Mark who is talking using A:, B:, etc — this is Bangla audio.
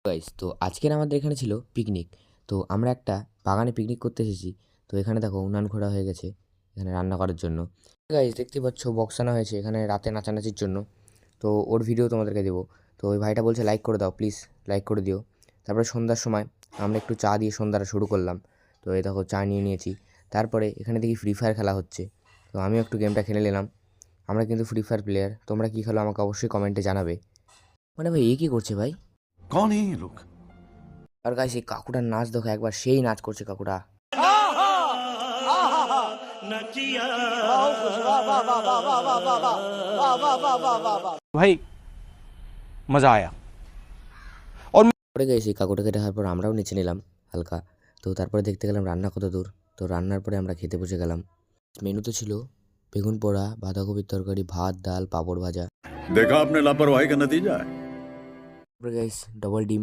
A: গাইস, তো আজকের আমাদের এখানে ছিল পিকনিক। তো আমরা একটা বাগানে পিকনিক করতে এসেছি। তো এখানে দেখো উনান খোঁড়া হয়ে গেছে এখানে রান্না করার জন্য। গাইস, দেখতে পাচ্ছ বক্স আনা হয়েছে এখানে রাতে নাচানাচির জন্য। তো ওর ভিডিও তোমাদেরকে দেবো। তো ওই ভাইটা বলছে লাইক করে দাও, প্লিজ লাইক করে দিও। তারপরে সন্ধ্যার সময় আমরা একটু চা দিয়ে সন্ধ্যাটা শুরু করলাম। তো এই দেখো চা নিয়ে নিয়েছি। তারপরে এখানে দেখি ফ্রি ফায়ার খেলা হচ্ছে। তো আমিও একটু গেমটা খেলে নিলাম। আমরা কিন্তু ফ্রি ফায়ার প্লেয়ার। তোমরা কী খেলো আমাকে অবশ্যই কমেন্টে জানাবে। মানে ভাই, এ কী করছে ভাই?
B: कौन है ये लोग?
A: আর গাইস, এই কাকুটার নাচ দেখো একবার, সেই নাচ করছে কাকুটা।
C: भाई मजा आया।
A: পরে গাইস, এই কাকুটাকে দেখার পর আমরাও নেচে নিলাম হালকা। তো তারপরে দেখতে গেলাম রান্না কত দূর। তো রান্নার পরে আমরা খেতে বসে গেলাম। মেনুতে ছিল বেগুন পোড়া, বাঁধাকপির তরকারি, ভাত, ডাল, পাঁপড় ভাজা।
B: देखा आपने लापरवाही का नतीजा है।
A: তারপরে গাইস, ডবল ডিম।